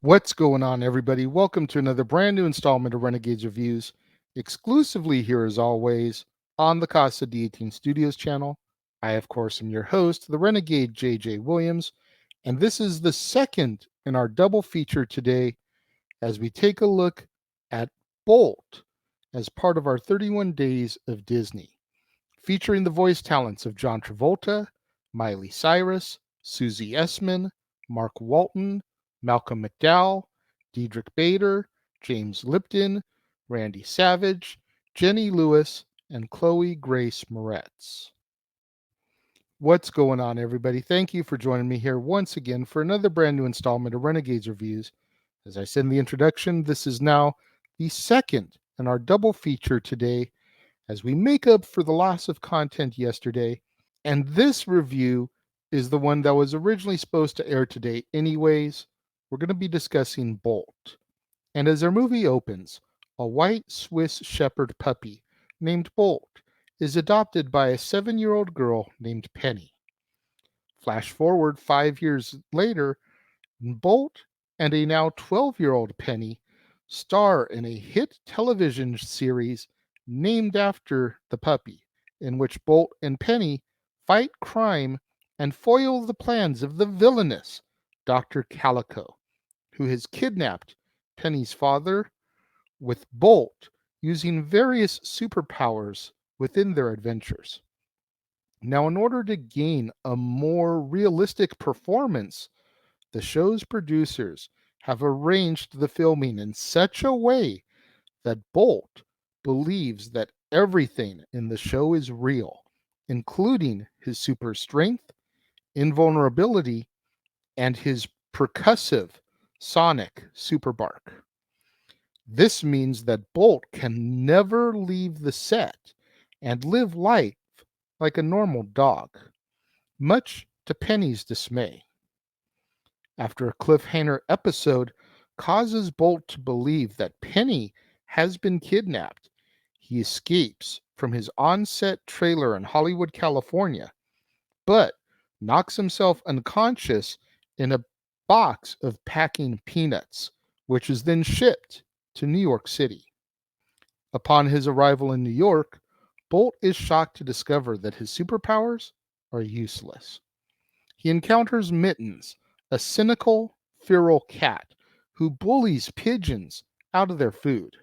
What's going on, everybody? Welcome to another brand new installment of Renegades Reviews, exclusively here as always on the Casa D18 Studios channel. I, of course, am your host, the Renegade JJ Williams, and this is the second in our double feature today as we take a look at Bolt as part of our 31 Days of Disney, featuring the voice talents of John Travolta, Miley Cyrus, Susie Essman, Mark Walton, Malcolm McDowell, Diedrich Bader, James Lipton, Randy Savage, Jenny Lewis, and Chloe Grace Moretz. What's going on, everybody? Thank you for joining me here once again for another brand new installment of Renegades Reviews. As I said in the introduction, this is now the second in our double feature today as we make up for the loss of content yesterday. And this review is the one that was originally supposed to air today anyways. We're going to be discussing Bolt. And as our movie opens, a white Swiss Shepherd puppy named Bolt is adopted by a 7-year-old girl named Penny. Flash forward 5 years later, Bolt and a now 12-year-old Penny star in a hit television series named after the puppy, in which Bolt and Penny fight crime and foil the plans of the villainous Dr. Calico, who has kidnapped Penny's father, with Bolt using various superpowers within their adventures. Now, in order to gain a more realistic performance, the show's producers have arranged the filming in such a way that Bolt believes that everything in the show is real, including his super strength, invulnerability, and his percussive sonic super bark. This means that Bolt can never leave the set and live life like a normal dog, much to Penny's dismay. After a cliffhanger episode causes Bolt to believe that Penny has been kidnapped, he escapes from his on-set trailer in Hollywood, California, but knocks himself unconscious in a box of packing peanuts, which is then shipped to New York City. Upon his arrival in New York, Bolt is shocked to discover that his superpowers are useless. He encounters Mittens, a cynical, feral cat who bullies pigeons out of their food.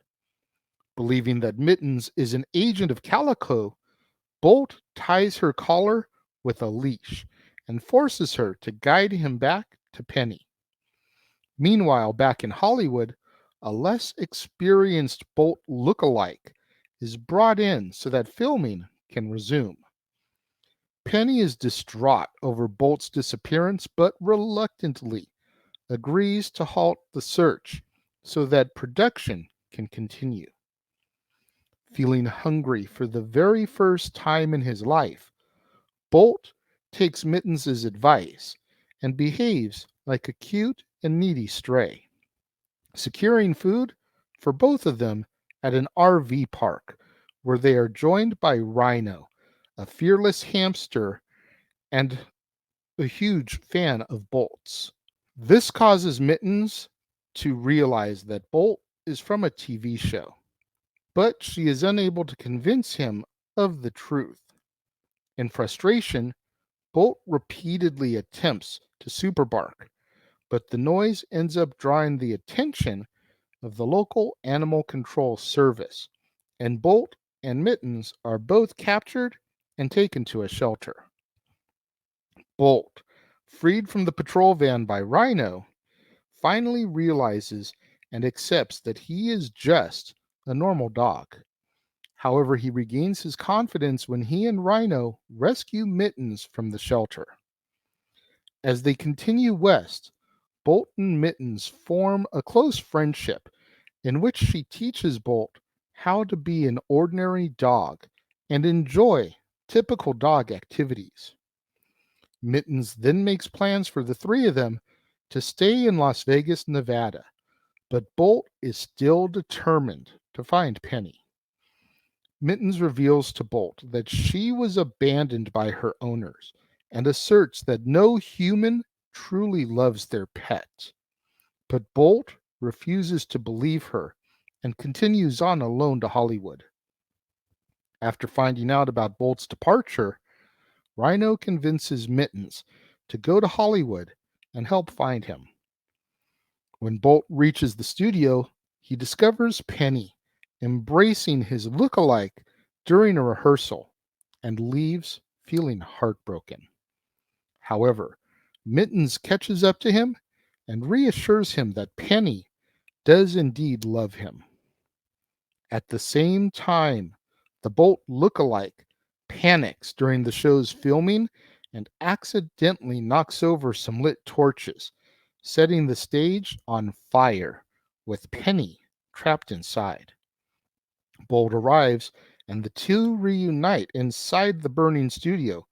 Believing that Mittens is an agent of Calico, Bolt ties her collar with a leash and forces her to guide him back to Penny. Meanwhile, back in Hollywood, a less experienced Bolt look-alike is brought in so that filming can resume. Penny is distraught over Bolt's disappearance, but reluctantly agrees to halt the search so that production can continue. Feeling hungry for the very first time in his life, Bolt takes Mittens' advice and behaves like a cute and needy stray, securing food for both of them at an RV park where they are joined by Rhino, a fearless hamster and a huge fan of Bolt's. This causes Mittens to realize that Bolt is from a TV show, but she is unable to convince him of the truth. In frustration, Bolt repeatedly attempts to superbark, but the noise ends up drawing the attention of the local animal control service, and Bolt and Mittens are both captured and taken to a shelter. Bolt, freed from the patrol van by Rhino, finally realizes and accepts that he is just a normal dog. However, he regains his confidence when he and Rhino rescue Mittens from the shelter. As they continue west, Bolt and Mittens form a close friendship in which she teaches Bolt how to be an ordinary dog and enjoy typical dog activities. Mittens then makes plans for the three of them to stay in Las Vegas, Nevada, but Bolt is still determined to find Penny. Mittens reveals to Bolt that she was abandoned by her owners and asserts that no human truly loves their pet. But Bolt refuses to believe her and continues on alone to Hollywood. After finding out about Bolt's departure, Rhino convinces Mittens to go to Hollywood and help find him. When Bolt reaches the studio, he discovers Penny embracing his look-alike during a rehearsal and leaves feeling heartbroken. However, Mittens catches up to him and reassures him that Penny does indeed love him. At the same time, the Bolt look-alike panics during the show's filming and accidentally knocks over some lit torches, setting the stage on fire with Penny trapped inside. Bolt arrives and the two reunite inside the burning studio,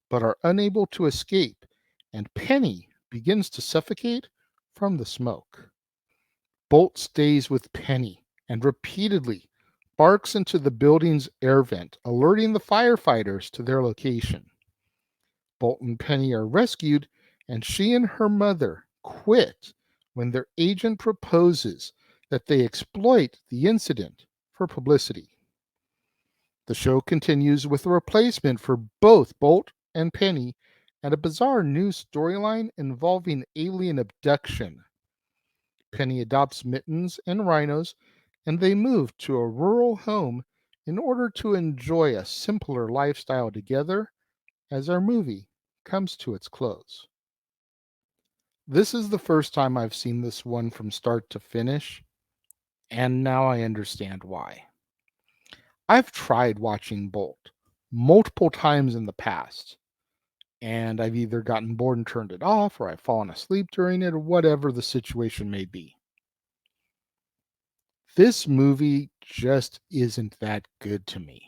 but are unable to escape, and Penny begins to suffocate from the smoke. Bolt stays with Penny and repeatedly barks into the building's air vent, alerting the firefighters to their location. Bolt and Penny are rescued, and she and her mother quit when their agent proposes that they exploit the incident for publicity. The show continues with a replacement for both Bolt and Penny and a bizarre new storyline involving alien abduction. Penny adopts Mittens and Rhinos, and they move to a rural home in order to enjoy a simpler lifestyle together as our movie comes to its close. This is the first time I've seen this one from start to finish, and now I understand why. I've tried watching Bolt multiple times in the past, and I've either gotten bored and turned it off, or I've fallen asleep during it, or whatever the situation may be. This movie just isn't that good to me.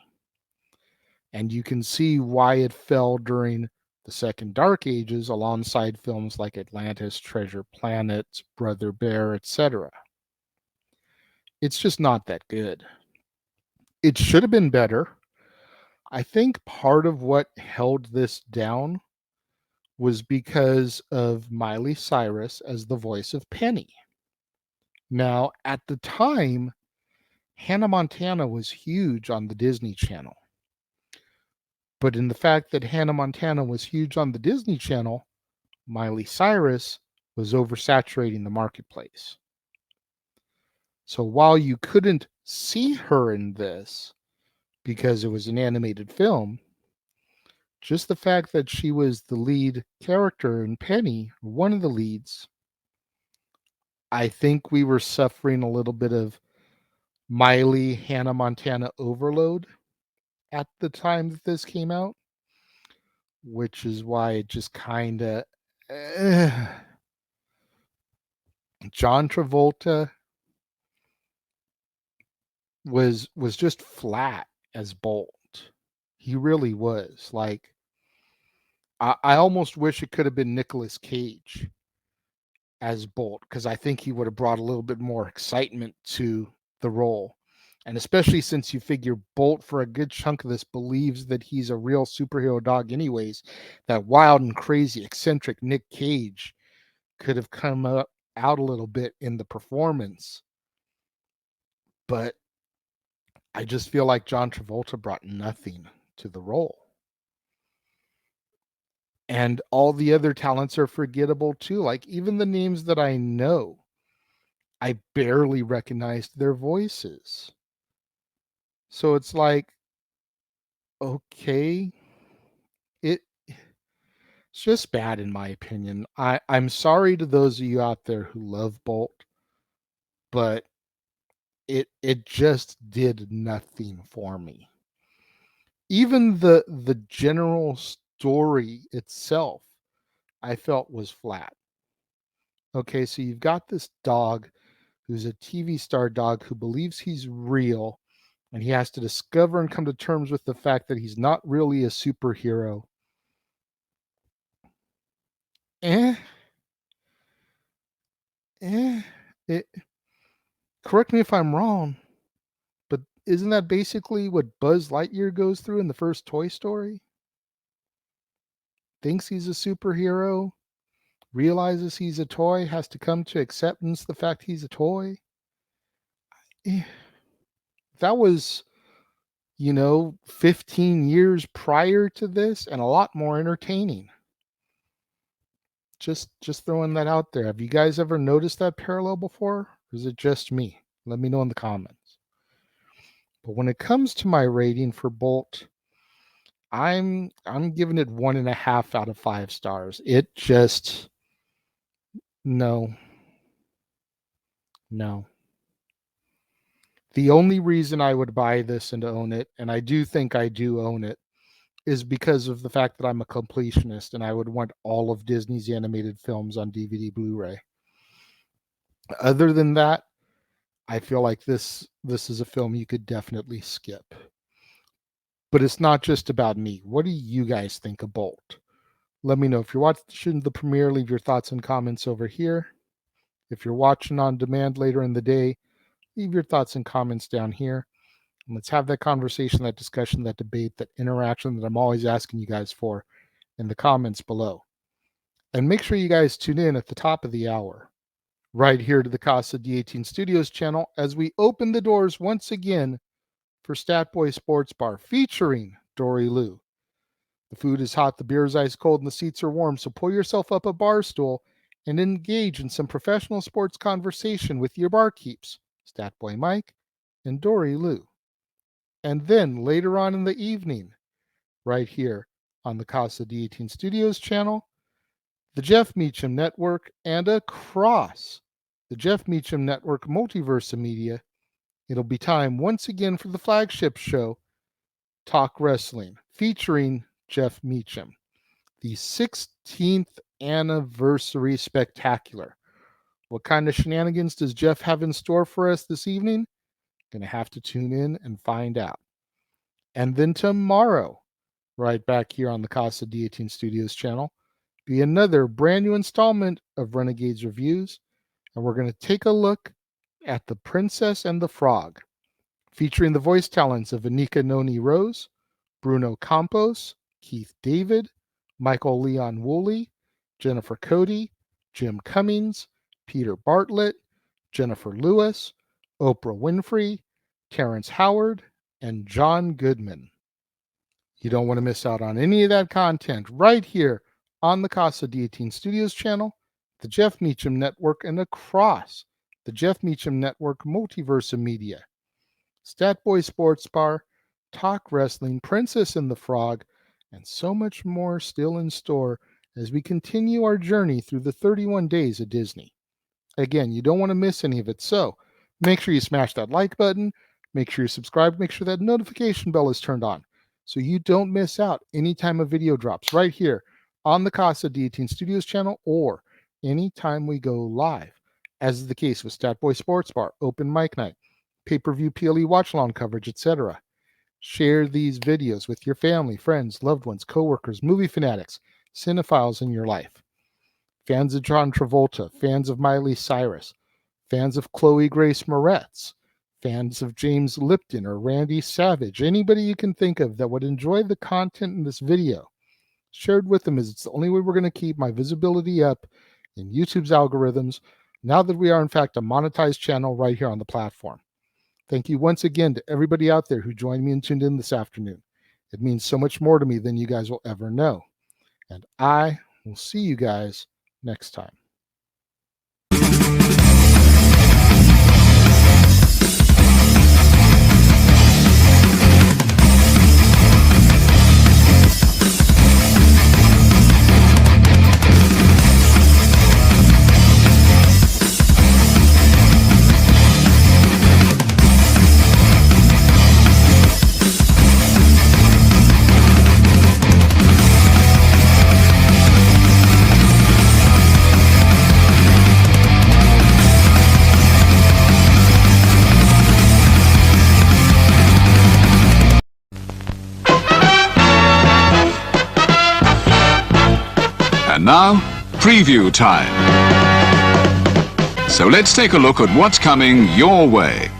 And you can see why it fell during the second Dark Ages alongside films like Atlantis, Treasure Planet, Brother Bear, etc. It's just not that good. It should have been better. I think part of what held this down was because of Miley Cyrus as the voice of Penny. Now, at the time, Hannah Montana was huge on the Disney Channel. But in the fact that Hannah Montana was huge on the Disney Channel, Miley Cyrus was oversaturating the marketplace. So while you couldn't see her in this because it was an animated film, just the fact that she was the lead character in Penny, one of the leads, I think we were suffering a little bit of Miley Hannah Montana overload at the time that this came out, which is why it just kind of John Travolta was just flat as Bolt. He really was. Like I almost wish it could have been Nicolas Cage as Bolt because I think he would have brought a little bit more excitement to the role. And especially since you figure Bolt for a good chunk of this believes that he's a real superhero dog anyways, that wild and crazy eccentric Nick Cage could have come out a little bit in the performance. But I just feel like John Travolta brought nothing to the role. And all the other talents are forgettable too. Like even the names that I know, I barely recognized their voices. So it's like, okay, it's just bad in my opinion. I'm sorry to those of you out there who love Bolt, but it just did nothing for me. Even the general story itself, I felt was flat. Okay, so you've got this dog who's a TV star dog who believes he's real, and he has to discover and come to terms with the fact that he's not really a superhero. Eh, eh, it, correct me if I'm wrong, but isn't that basically what Buzz Lightyear goes through in the first Toy Story? Thinks he's a superhero, realizes he's a toy, has to come to acceptance the fact he's a toy. That was, 15 years prior to this and a lot more entertaining. Just throwing that out there. Have you guys ever noticed that parallel before? Or is it just me? Let me know in the comments. But when it comes to my rating for Bolt, I'm giving it 1.5 out of 5 stars. It just no. The only reason I would buy this and own it, and I do think I do own it, is because of the fact that I'm a completionist and I would want all of Disney's animated films on DVD Blu-ray. Other than that, I feel like this is a film you could definitely skip. But it's not just about me. What do you guys think of Bolt? Let me know. If you're watching the premiere, leave your thoughts and comments over here. If you're watching on demand later in the day, leave your thoughts and comments down here. And let's have that conversation, that discussion, that debate, that interaction that I'm always asking you guys for in the comments below. And make sure you guys tune in at the top of the hour, right here to the Casa D18 Studios channel, as we open the doors once again for Stat Boy Sports Bar featuring Dory Lou. The food is hot, the beer is ice cold, and the seats are warm, so pull yourself up a bar stool and engage in some professional sports conversation with your barkeeps, Stat Boy Mike and Dory Lou. And then later on in the evening, right here on the Casa D18 Studios channel, the Jeff Meacham Network, and across the Jeff Meacham Network Multiverse Media, it'll be time once again for the flagship show, Talk Wrestling, featuring Jeff Meacham. The 16th anniversary spectacular. What kind of shenanigans does Jeff have in store for us this evening? Gonna have to tune in and find out. And then tomorrow, right back here on the Casa D18 Studios channel, be another brand new installment of Renegades Reviews, and we're going to take a look at The Princess and the Frog, featuring the voice talents of Anika Noni Rose, Bruno Campos, Keith David, Michael Leon Woolley, Jennifer Cody, Jim Cummings, Peter Bartlett, Jennifer Lewis, Oprah Winfrey, Terrence Howard, and John Goodman. You don't want to miss out on any of that content right here on the Casa D18 Studios channel, the Jeff Meacham Network, and across the Jeff Meacham Network Multiverse Media. Stat Boy Sports Bar, Talk Wrestling, Princess and the Frog, and so much more still in store as we continue our journey through the 31 days of Disney. Again, you don't want to miss any of it, so make sure you smash that like button, make sure you subscribe, make sure that notification bell is turned on so you don't miss out anytime a video drops right here on the Casa D18 Studios channel or anytime we go live, as is the case with Stat Boy Sports Bar, Open Mic Night, pay-per-view PLE watch-along coverage, etc. Share these videos with your family, friends, loved ones, coworkers, movie fanatics, cinephiles in your life. Fans of John Travolta, fans of Miley Cyrus, fans of Chloe Grace Moretz, fans of James Lipton or Randy Savage, anybody you can think of that would enjoy the content in this video, shared with them, as it's the only way we're going to keep my visibility up in YouTube's algorithms now that we are in fact a monetized channel right here on the platform. Thank you once again to everybody out there who joined me and tuned in this afternoon. It means so much more to me than you guys will ever know. And I will see you guys next time. And now, preview time. So let's take a look at what's coming your way.